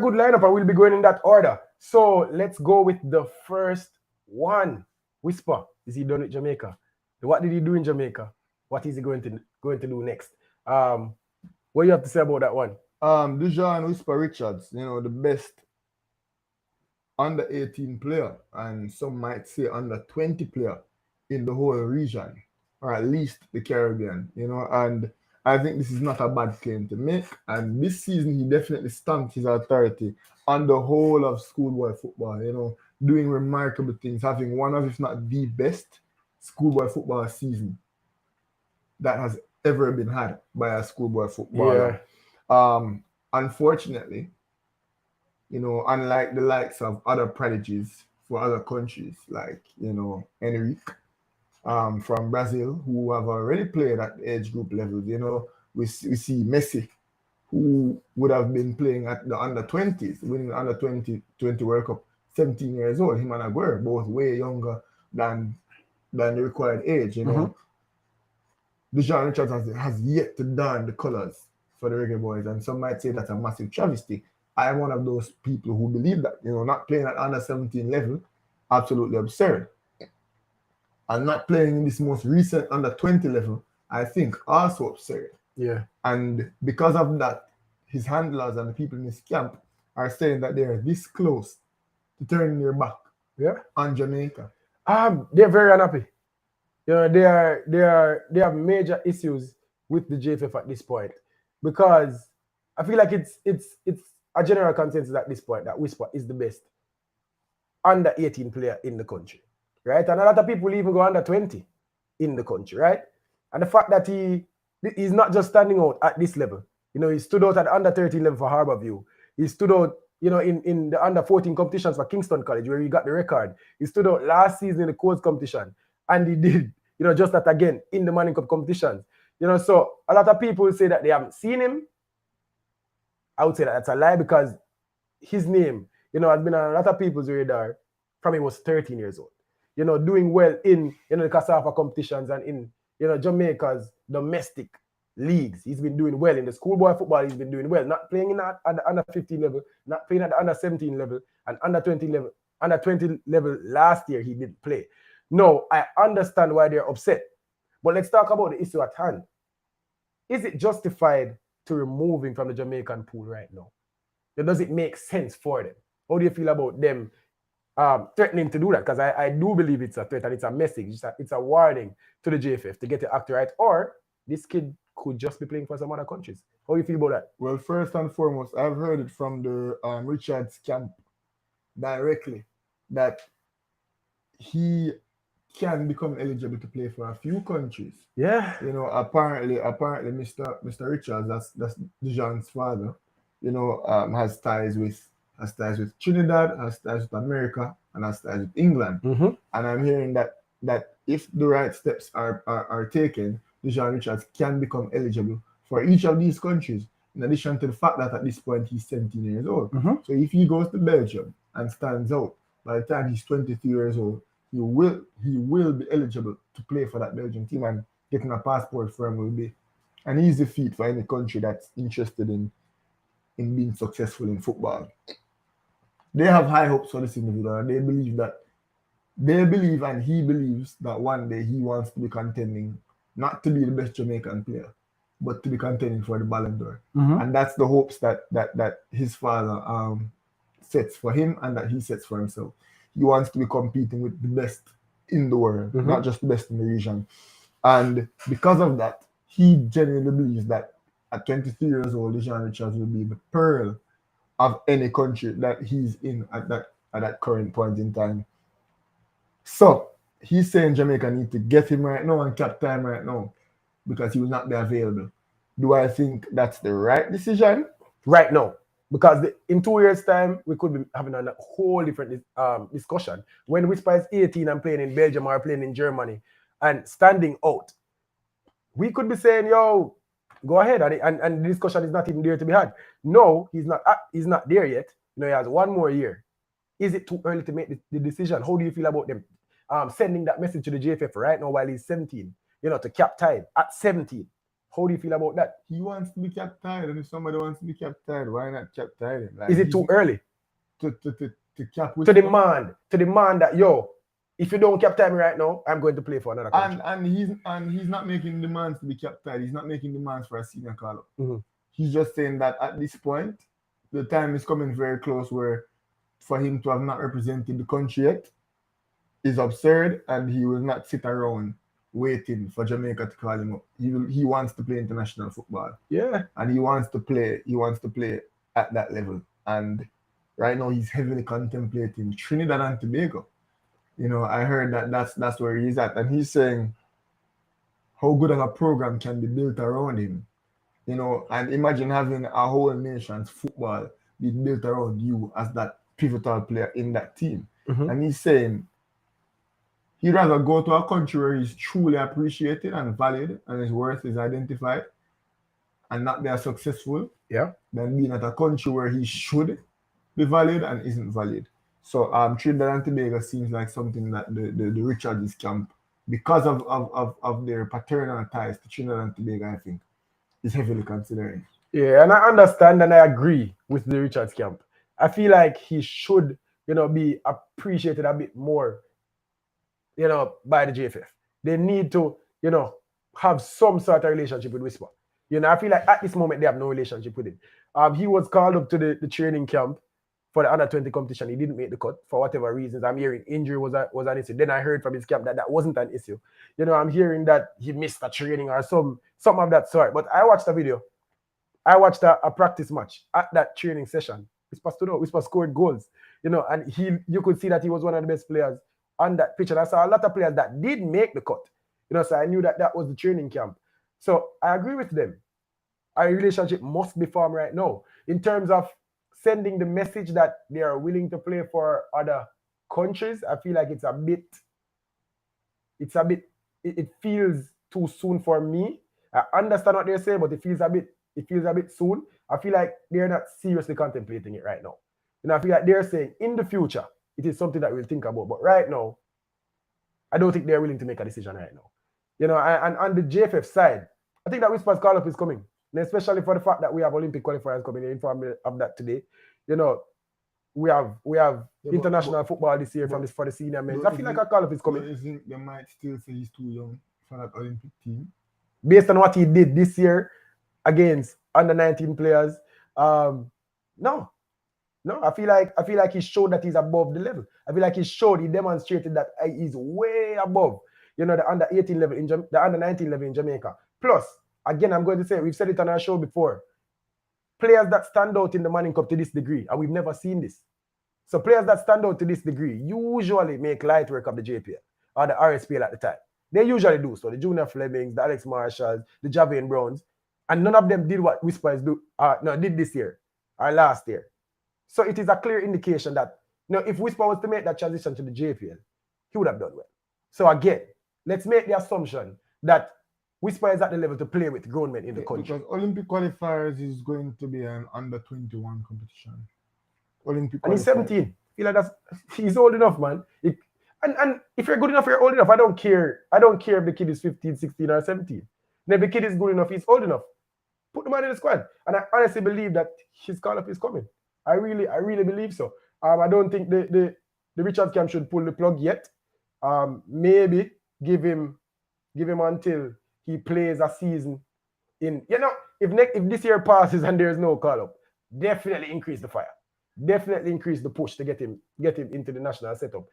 good lineup and we'll be going in that order. So let's go with the first one. Whisper, is he done with Jamaica? What did he do in Jamaica? What is he going to do next? What do you have to say about that one? Dujuan Whisper Richards, the best under 18 player, and some might say under 20 player in the whole region, or at least the Caribbean. And I think this is not a bad claim to make. And this season, he definitely stamped his authority on the whole of schoolboy football, doing remarkable things, having one of, if not the best schoolboy football season that has ever been had by a schoolboy footballer. Yeah, Unfortunately, unlike the likes of other prodigies for other countries, like, Enrique from Brazil, who have already played at the age group level. We see Messi, who would have been playing at the under 20s, winning the under 20 World Cup, 17 years old. Him and Aguero, both way younger than the required age. mm-hmm. Dujuan Richards has yet to don the colours for the Reggae Boys, and some might say that's a massive travesty. I'm one of those people who believe that, not playing at under 17 level, absolutely absurd. And not playing in this most recent under 20 level, I think also absurd. Yeah. And because of that, his handlers and the people in his camp are saying that they are this close to turning their back Yeah. on Jamaica. They're very unhappy. They have major issues with the JFF at this point because I feel like it's a general consensus at this point that Whisper is the best under 18 player in the country, right? And a lot of people even go under 20 in the country, right? And the fact that he's not just standing out at this level. He stood out at the under 13 level for Harborview. He stood out, in the under 14 competitions for Kingston College where he got the record. He stood out last season in the course competition, and he did, just that again in the Manning Cup competitions. So a lot of people say that they haven't seen him. I would say that that's a lie because his name, has been on a lot of people's radar from he was 13 years old. Doing well in the Cassava competitions and in Jamaica's domestic leagues. He's been doing well in the schoolboy football. He's been doing well, not playing at the under 15 level, not playing at the under 17 level, and under 20 level. Under 20 level last year he didn't play. No, I understand why they're upset, but let's talk about the issue at hand. Is it justified to remove him from the Jamaican pool right now? Does it make sense for them? How do you feel about them threatening to do that? Because I do believe it's a threat and it's a message. It's a warning to the JFF to get the act right. Or this kid could just be playing for some other countries. How do you feel about that? Well, first and foremost, I've heard it from the Richards camp directly that he can become eligible to play for a few countries. Yeah. Apparently, Mr. Richards, that's Dejan's father, has ties with Trinidad, has ties with America, and has ties with England. Mm-hmm. And I'm hearing that if the right steps are taken, Dejan Richards can become eligible for each of these countries. In addition to the fact that at this point he's 17 years old. Mm-hmm. So if he goes to Belgium and stands out, by the time he's 23 years old, he will be eligible to play for that Belgian team, and getting a passport for him will be an easy feat for any country that's interested in being successful in football. They have high hopes for this individual, and they believe and he believes that one day he wants to be contending not to be the best Jamaican player, but to be contending for the Ballon d'Or. Mm-hmm. And that's the hopes that his father sets for him and that he sets for himself. He wants to be competing with the best in the world, Mm-hmm. not just the best in the region. And because of that, he genuinely believes that at 23 years old, Dejan Richards will be the pearl of any country that he's in at that current point in time. So he's saying Jamaica need to get him right now and cap time right now because he will not be available. Do I think that's the right decision? Right now. Because in 2 years' time, we could be having a whole different discussion. When Whisper is 18 and playing in Belgium or playing in Germany and standing out, we could be saying, yo, go ahead. And the discussion is not even there to be had. No, he's not there yet. He has 1 more year. Is it too early to make the decision? How do you feel about them sending that message to the JFF right now while he's 17? To cap time at 17. How do you feel about that? He wants to be captain, and if somebody wants to be captain, why not captain him? Like Is it too early to cap to Whisper? demand that, yo, if you don't captain me right now, I'm going to play for another country? And he's not making demands to be captain. He's not making demands for a senior call up. Mhm. He's just saying that at this point, the time is coming very close where for him to have not represented the country yet is absurd, and he will not sit around waiting for Jamaica to call him up. He wants to play international football, Yeah. and he wants to play. He wants to play at that level. And right now, he's heavily contemplating Trinidad and Tobago. You know, I heard that that's where he's at, and he's saying how good of a program can be built around him. You know, and imagine having a whole nation's football be built around you as that pivotal player in that team. Mhm. And he's saying he'd rather go to a country where he's truly appreciated and valued and his worth is identified and not be as successful Yeah. than being at a country where he should be valued and isn't valued. So Trinidad and Tobago seems like something that the Richards camp, because of their paternal ties to Trinidad and Tobago, I think, is heavily considering. Yeah, and I understand and I agree with the Richards camp. I feel like he should, be appreciated a bit more, by the JFF. They need to, have some sort of relationship with Whisper. I feel like at this moment they have no relationship with him. He was called up to the training camp for the under 20 competition. He didn't make the cut for whatever reasons. I'm hearing injury was an issue. Then I heard from his camp that wasn't an issue. I'm hearing that he missed a training or some of that sort. But I watched a video. I watched a practice match at that training session. Whisper scored goals, and you could see that he was one of the best players on that pitch. And I saw a lot of players that did make the cut, so I knew that was the training camp. So I agree with them. Our relationship must be formed right now in terms of sending the message that they are willing to play for other countries. I feel like it feels too soon for me. I understand what they're saying, but it feels a bit soon. I feel like they're not seriously contemplating it right now. I feel like they're saying in the future, it is something that we'll think about. But right now, I don't think they're willing to make a decision right now. And on the JFF side, I think that Whisper's call-up is coming. And especially for the fact that we have Olympic qualifiers coming. They informed me of that today. We have international football this year for the senior men. I feel like a call-up is coming. You think they might still say he's too young for that Olympic team? Based on what he did this year against under 19 players, no. I feel like he showed that he's above the level. I feel like he demonstrated that he's way above, the under 18 level the under 19 level in Jamaica. Plus, again, I'm going to say, we've said it on our show before, players that stand out in the Manning Cup to this degree, and we've never seen this. So players that stand out to this degree usually make light work of the JPL or the RSPL at the time. They usually do. So the Junior Flemings, the Alex Marshalls, the Javian Browns, and none of them did what Whispers did this year or last year. So it is a clear indication that if Whisper was to make that transition to the JPL, he would have done well. So again, let's make the assumption that Whisper is at the level to play with grown men in the country. Because Olympic qualifiers is going to be an under 21 competition. Olympic and he's 17. I feel like he's old enough, man. And if you're good enough, you're old enough. I don't care if the kid is 15, 16, or 17. And if the kid is good enough, he's old enough. Put the man in the squad. And I honestly believe that his call-up is coming. I really believe so. I don't think the Richards camp should pull the plug yet. Maybe give him until he plays a season in. If this year passes and there's no call-up, definitely increase the fire. Definitely increase the push to get him into the national setup.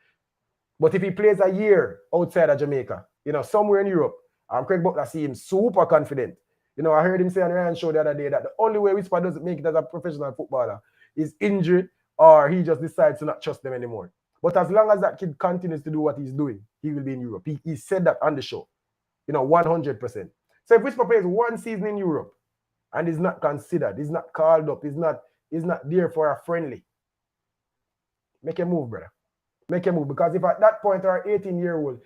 But if he plays a year outside of Jamaica, somewhere in Europe, Craig Butler see him super confident. I heard him say on Ryan's show the other day that the only way Whisper doesn't make it as a professional footballer is injury, or he just decides to not trust them anymore. But as long as that kid continues to do what he's doing, he will be in Europe. He said that on the show, 100%. So if Whisper plays one season in Europe and is not considered, is not called up, is not there for a friendly, make a move, brother. Make a move. Because if at that point our 18-year-old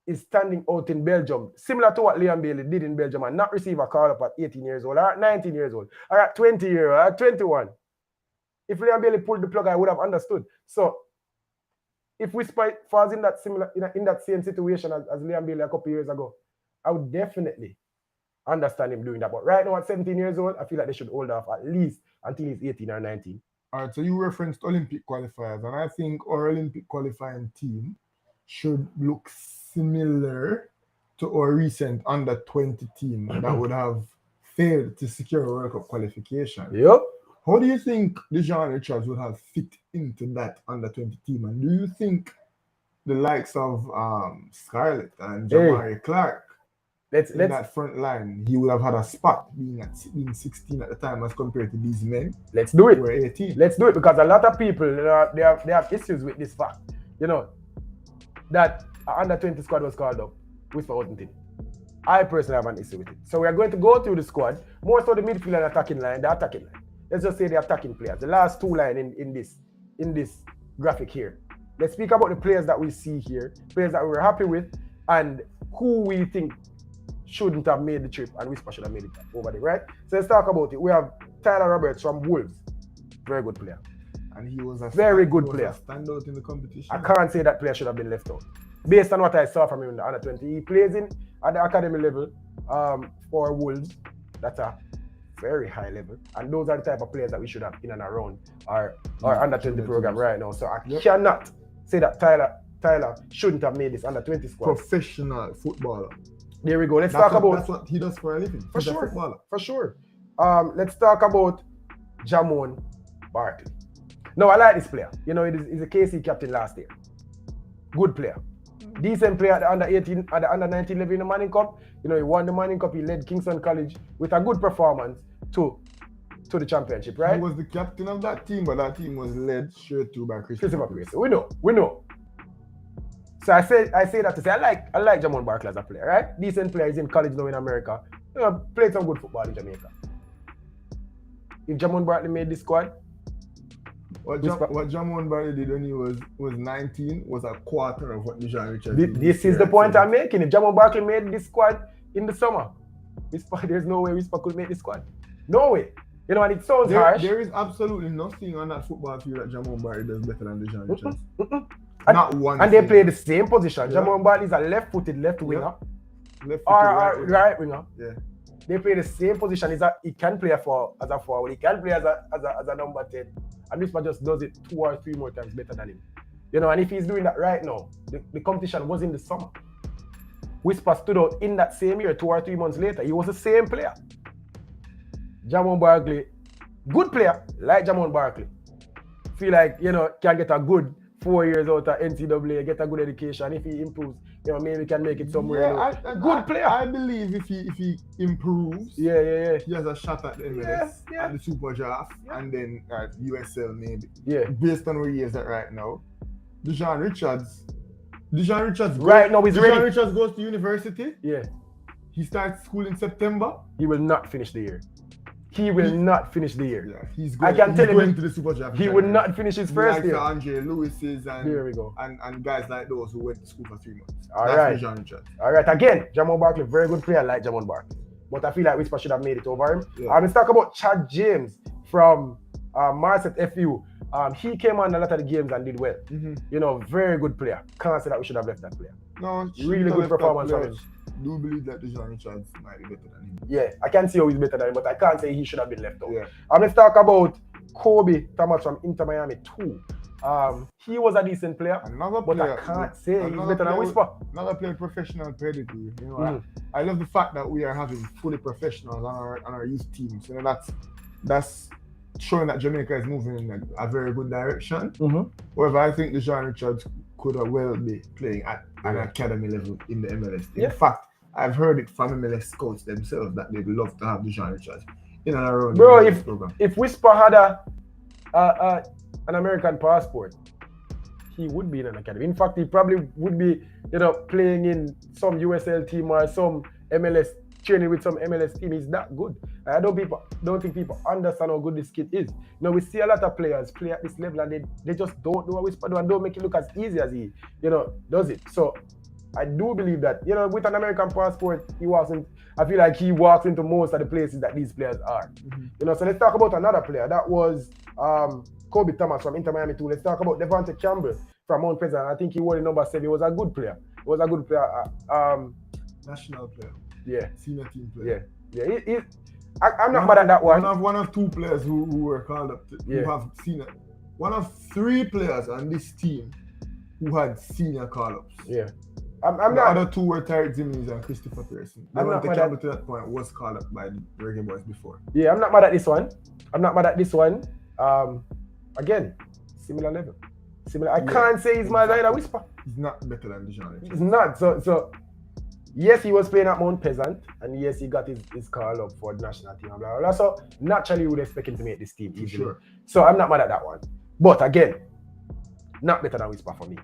is standing out in Belgium, similar to what Liam Bailey did in Belgium, and not receive a call-up at 18 years old, or at 19 years old, or at 20 years old, or at 21, if Liam Bailey pulled the plug, I would have understood. So if Whisper falls in that same situation as Liam Bailey a couple years ago, I would definitely understand him doing that. But right now at 17 years old, I feel like they should hold off at least until he's 18 or 19. All right, so you referenced Olympic qualifiers, and I think our Olympic qualifying team should look similar to our recent under 20 team that would have failed to secure a World Cup qualification. Yep. How do you think Dujuan Richards would have fit into that under 20 team? And do you think the likes of Scarlett and Jamari Clark Let's that front line, he would have had a spot being 16 at the time as compared to these men? Let's do it. We're 18. Let's do it, because a lot of people they have issues with this fact. That under 20 squad was called up. Whisper wasn't in. I personally have an issue with it. So we are going to go through the squad, more so the midfield and attacking line, the attacking line. Let's just say the attacking players, the last two line in this graphic here. Let's speak about the players that we see here, players that we were happy with, and who we think shouldn't have made the trip and Whisper should have made it over there, right? So let's talk about it. We have Tyler Roberts from Wolves, very good player. And he was a very good player. Standout in the competition. I can't say that player should have been left out. Based on what I saw from him in the under 20, he plays at the academy level for Wolves. That's a very high level, and those are the type of players that we should have in and around our under 20 program right now. So I cannot say that Tyler shouldn't have made this under 20 squad. Professional footballer. There we go. Let's talk about that's what he does for a living. For sure. Let's talk about Jamon Barkley. No, I like this player. He's a KC captain last year. Good player. Decent player at the under 18, at the under 19 level in the Manning Cup. He won the Manning Cup. He led Kingston College with a good performance to the championship, right? He was the captain of that team, but that team was led straight to by Christopher Pace. We know. So I say that to say I like Jamon Barkley as a player, right? Decent player. He's in college now in America. Played some good football in Jamaica. If Jamon Barkley made this squad, what Jamon Barkley did when he was 19 was a quarter of what Dujuan Richards did. This is the point I'm making. If Jamon Barkley made this squad in the summer, there's no way Whisper could make this squad. No way. And it sounds harsh. There is absolutely nothing on that football field that Jamon Barkley does better than Dujuan Richards. Not one. And they play the same position. Yeah. Jamon Barkley is a left-footed left winger. Or right winger. Yeah. They play the same position. He can play as a forward. He can play as a number 10. And Whisper just does it 2 or 3 more times better than him. And if he's doing that right now, the competition was in the summer. Whisper stood out in that same year, 2 or 3 months later. He was the same player. Jamon Barkley, good player, like Jamon Barkley. Feel like, can get a good 4 years out of NCAA, get a good education. If he improves, maybe can make it somewhere. Yeah, good player. I believe if he improves, he has a shot at the MLS, at the Super Draft, and then at USL maybe. Yeah. Based on where he is at right now. Dujuan Richards right now he's ready. Dujuan Richards goes to university. Yeah. He starts school in September. He will not finish the year. He will not finish the year. Yeah, he's going to the Super Draft. He will not finish his first year. Like Andre Lewis's there we go. And guys like those who went to school for 3 months. All right. Again, Jamon Barkley, very good player like Jamon Barkley. But I feel like Whisper should have made it over him. Yeah. Let's talk about Chad James from Marset FU. He came on a lot of the games and did well. Mm-hmm. Very good player. Can't say that we should have left that player. No, really good performance from him. I do believe that Dujuan Richards might be better than him. Yeah, I can see how he's better than him, but I can't say he should have been left out. Yeah. Let's talk about Kobe Thomas from Inter Miami 2. He was a decent player, but I can't say he's better than Whisper. Another player with professional pedigree. I love the fact that we are having fully professionals on our youth teams. That's showing that Jamaica is moving in a very good direction. Mm-hmm. However, I think Dujuan Richards could well be playing at an academy level in the MLS. In fact, I've heard it from MLS scouts themselves that they'd love to have Dujuan Richards in and around the MLS program. If Whisper had an American passport, he would be in an academy. In fact, he probably would be, playing in some USL team or some MLS, training with some MLS team. He's that good. I don't think people understand how good this kid is. We see a lot of players play at this level and they just don't do what Whisper do and don't make it look as easy as he, does it. So I do believe that, with an American passport, I feel like he walks into most of the places that these players are. Mm-hmm. So let's talk about another player. That was Kobe Thomas from Inter Miami 2. Let's talk about Devontae Campbell from Mount Pleasant. I think he wore the number 7. He was a good player. National player. Yeah. Senior team player. Yeah, I'm not mad at that one. One of two players who were called up, who have seen it. One of three players on this team who had senior call-ups. Yeah. The other two were Tariq Jimenez and Christopher Pearson. Devontae Campbell to that point was called up by the Reggae Boys before. Yeah, I'm not mad at this one. Again, similar level. I can't say he's mad at a whisper. He's not better than Dujuan. He's not. So yes, he was playing at Mount Pleasant, and yes, he got his call up for the national team and blah blah blah. So naturally, we would expect him to make this team easily. Sure. So I'm not mad at that one. But again, not better than whisper for me.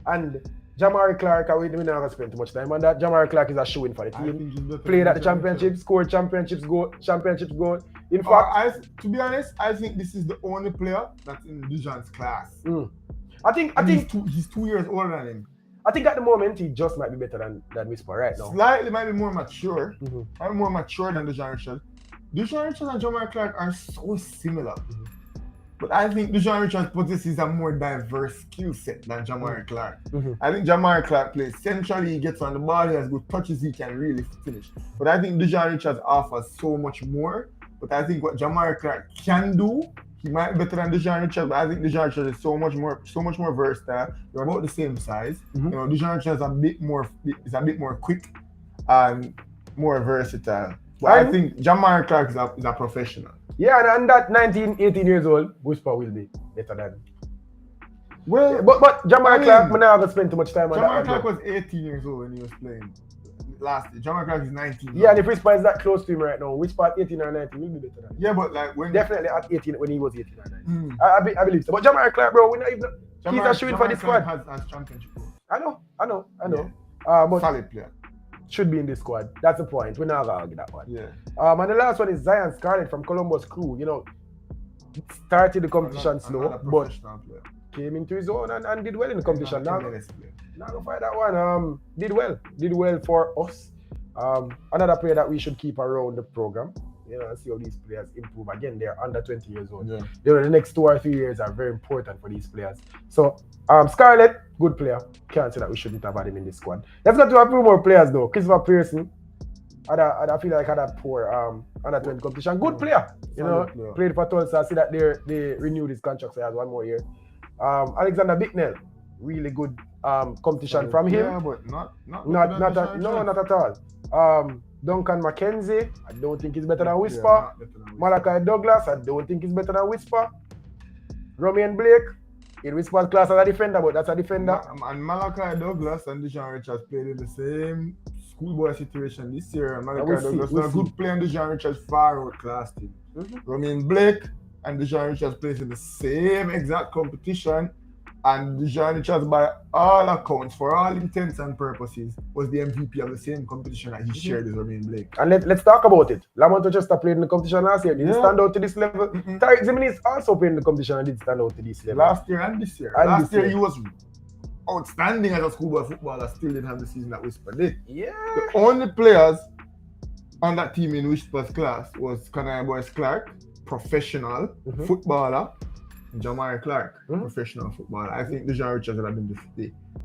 And Jamari Clark, we're not going to spend too much time on that. Jamari Clark is a shoo-in for the team. Played at the championship, scored championships goal. In fact, to be honest, I think this is the only player that's in Dujuan's class. I think he's 2 years older than him. I think at the moment he just might be better than Whisper right now. Slightly might be more mature. I'm more mature than Dujuan Richards. Dujuan Richards and Jamari Clark are so similar. But I think Dujuan Richards possesses a more diverse skill set than Jamari Clark. I think Jamari Clark plays centrally, he gets on the ball, he has good touches, he can really finish. But I think Dujuan Richards offers so much more. But I think what Jamari Clark can do, he might be better than Dujuan Richards, but I think Dujuan Richards is so much more versatile. They're about the same size. You know, Dujuan Richards is a bit more quick and more versatile. But I think Jamari Clark is a professional. Yeah, and that 18 years old, Whisper will be better than. Well, but Jamari Clark, I'm not going to spend too much time on that. Jamari Clark was 18 years old when he was playing last year. Jamari Clark is 19. Yeah, and if Whisper is that close to him right now, Whisper at 18 or 19 will be better than him. Yeah, but like when definitely at 18 when he was 18 or 19. I believe so. But Jamari Clark, bro, we're not even. He's a shooting for the squad. Has championship goals. I know. Yeah. But solid player. Should be in this squad. That's the point. We're not gonna argue that one. Yeah. And the last one is Zion Scarlett from Columbus Crew. You know, started the competition slow, but came into his own and did well in the competition. Now go find that one. Did well for us. Another player that we should keep around the program. You know, see how these players improve. Again, they're under 20 years old. Yeah. You know, the next 2 or 3 years are very important for these players. So, Scarlett, good player. Can't say that we shouldn't have had him in this squad. Let's go to a few more players though. Christopher Pearson, I feel like had a poor under 20 competition. Good player. You know, played for Tulsa. I see that they renewed his contract, so he has 1 more year. Alexander Bicknell, really good competition from him. Yeah, but not at all. Duncan McKenzie, I don't think he's better than Whisper. Malachi Douglas, I don't think he's better than Whisper. Romain Blake, in Whisper's class as a defender, but that's a defender. And Malachi Douglas and Dujuan Richards played in the same schoolboy situation this year. And Malachi Douglas is a good player in Dujuan Richards' far out class team. Romain Blake and Dujuan Richards plays in the same exact competition. And Dujuan Richards, by all accounts, for all intents and purposes, was the MVP of the same competition that he shared with Romain Blake. And let's talk about it. Lamont Rochester played in the competition last year. Didn't stand out to this level. Tariq Jimenez also played in the competition and didn't stand out to this level. Last year and this year. Last year he was outstanding as a schoolboy footballer. Still didn't have the season that Whisper did. Yeah. The only players on that team in Whisper's class was Kanai Boyce Clark, professional footballer. Jamari Clark, professional footballer. I think Dujuan Richards would have been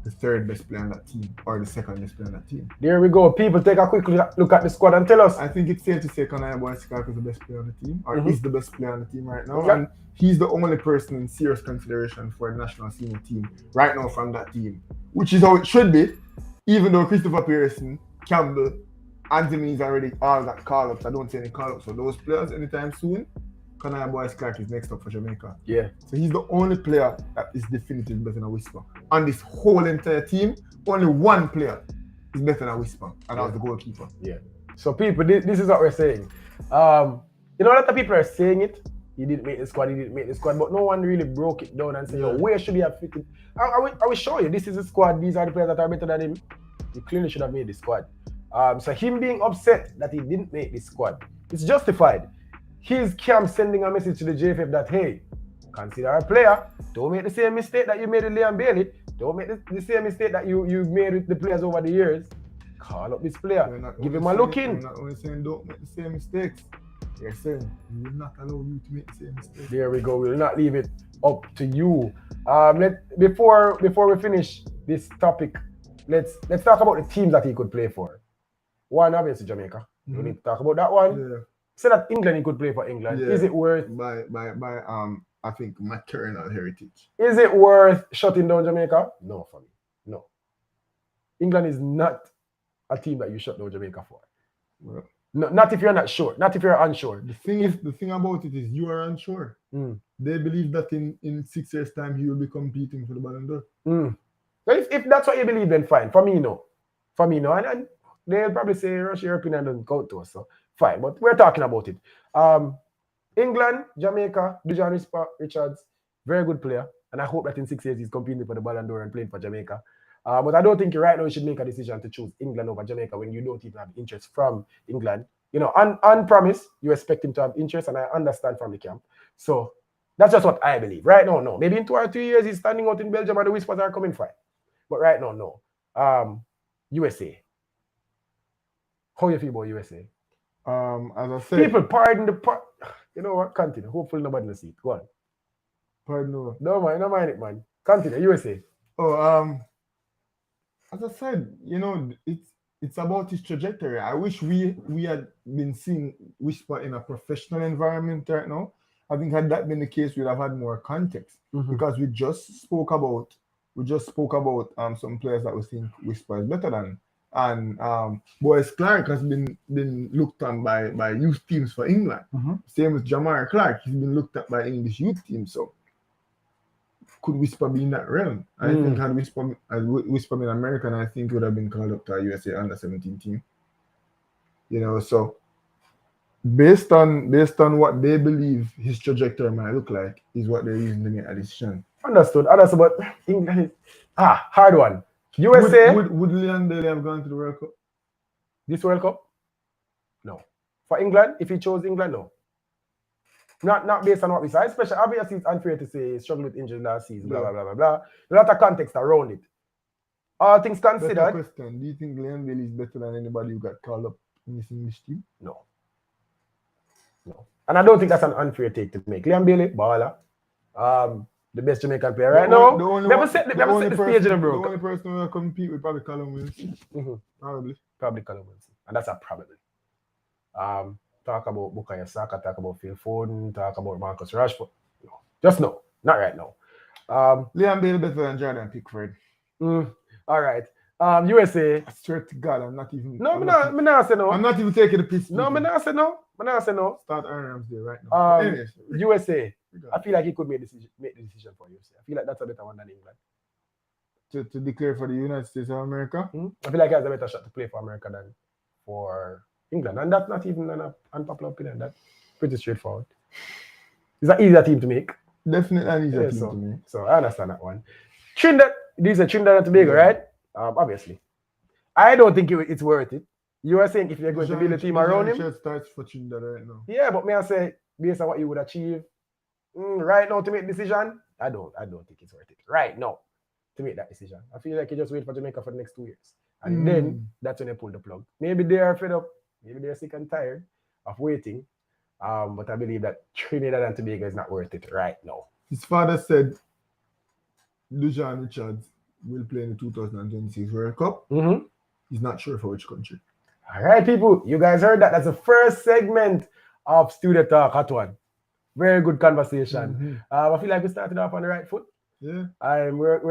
the third best player on that team, or the second best player on that team. There we go. People, take a quick look at the squad and tell us. I think it's safe to say Kanai Boyce Clark is the best player on the team, or is the best player on the team right now. And he's the only person in serious consideration for the national senior team right now from that team, which is how it should be, even though Christopher Pearson, Campbell, and Jimenez already all got call-ups. I don't see any call-ups for those players anytime soon. Kanai Boyce Clark is next up for Jamaica. Yeah. So he's the only player that is definitively better than Whisper. On this whole entire team, only one player is better than Whisper, and that was the goalkeeper. Yeah. So people, this is what we're saying. You know, a lot of people are saying it. He didn't make the squad, but no one really broke it down and said, yo, where should he have fitted? I will show you. This is the squad. These are the players that are better than him. He clearly should have made the squad. So him being upset that he didn't make the squad, it's justified. His camp sending a message to the JFF that, hey, consider a player. Don't make the same mistake that you made with Liam Bailey. Don't make the same mistake that you made with the players over the years. Call up this player. Give him a look in. We're not only saying don't make the same mistakes. They're saying we will not allow you to make the same mistakes. There we go. We will not leave it up to you. Before we finish this topic, let's talk about the teams that he could play for. One, obviously Jamaica. We need to talk about that one. Yeah. Say that England he could play for England. Yeah. Is it worth? By I think maternal heritage. Is it worth shutting down Jamaica? No, for me. No. England is not a team that you shut down Jamaica for. Well, No, not if you're not sure. Not if you're unsure. the thing about it is you are unsure. They believe that in 6 years' time he will be competing for the Ballon d'Or. Well, if that's what you believe, then fine. For me, no. For me, no. And they'll probably say Russia European doesn't count to us, so fine. But we're talking about it. England, Jamaica, Dujuan Richards, very good player. And I hope that in 6 years he's competing for the Ballon d'Or and playing for Jamaica. But I don't think right now you should make a decision to choose England over Jamaica when you don't even have interest from England. You know, on promise, you expect him to have interest, and I understand from the camp. So that's just what I believe. Right now, no. Maybe in 2 or 3 years he's standing out in Belgium and the whispers are coming fine. But right now, no. USA. How you feel about USA? As I said, People pardon the part. You know what? Continue. Hopefully nobody will see it. Go on. pardon no. No mind it, man. Continue. USA. Oh, as I said, you know, it's about his trajectory. I wish we had been seeing Whisper in a professional environment right now. I think had that been the case, we'd have had more context because we just spoke about some players that we think Whisper is better than. And Boyce Clark has been looked on by youth teams for England. Same with Jamar Clark, he's been looked at by English youth teams. So could Whisper be in that realm? I think had Whisper been American, I think it would have been called up to a USA under 17 team. You know, so based on what they believe his trajectory might look like is what they're using to make a decision. Understood. But England is hard one. USA would Leon Bailey have gone to the World Cup? This World Cup? No. For England, if he chose England, no. Not based on what we saw. Especially, obviously, it's unfair to say he struggled with injuries last season, blah, blah, blah, blah, blah. A lot of context around it. All things considered. Better question. Do you think Leon Bailey is better than anybody who got called up in this English team? No. And I don't think that's an unfair take to make. Leon Bailey, baller. The best Jamaican player right now. Never set the stage in the broke. The only person who will compete with probably Callum Wilson. Probably Callum Wilson. And that's a probably. Talk about Bukayo Saka, talk about Phil Foden, talk about Marcus Rashford. No. Just no. Not right now. Leon Bailey better than Jordan Pickford. All right. USA. I swear to God, I'm not even. No, I'm not saying no. I'm not even taking the piss. No, I'm not saying no. Start Aaron Ramsdale right now. Anyways, USA. I feel like he could make the decision for USA. I feel like that's a better one than England. To declare for the United States of America? I feel like he has a better shot to play for America than for England. And that's not even an unpopular opinion. That's pretty straightforward. It's an easier team to make. Definitely an easier team to make. So I understand that one. Trinidad, these are Trinidad and Tobago, right? Obviously. I don't think it's worth it. You are saying if you're going to build a team around him. Starts for Trinidad right now. Yeah, but may I say, based on what you would achieve, right now to make a decision, I don't think it's worth it. Right now to make that decision. I feel like you just wait for Jamaica for the next 2 years. And then that's when they pull the plug. Maybe they are fed up. Maybe they're sick and tired of waiting. But I believe that Trinidad and Tobago is not worth it right now. His father said Dujuan Richards will play in the 2026 World Cup. He's not sure for which country. All right, people. You guys heard that. That's the first segment of Studio Talk, hot one. Very good conversation. I feel like we started off on the right foot. Yeah. We're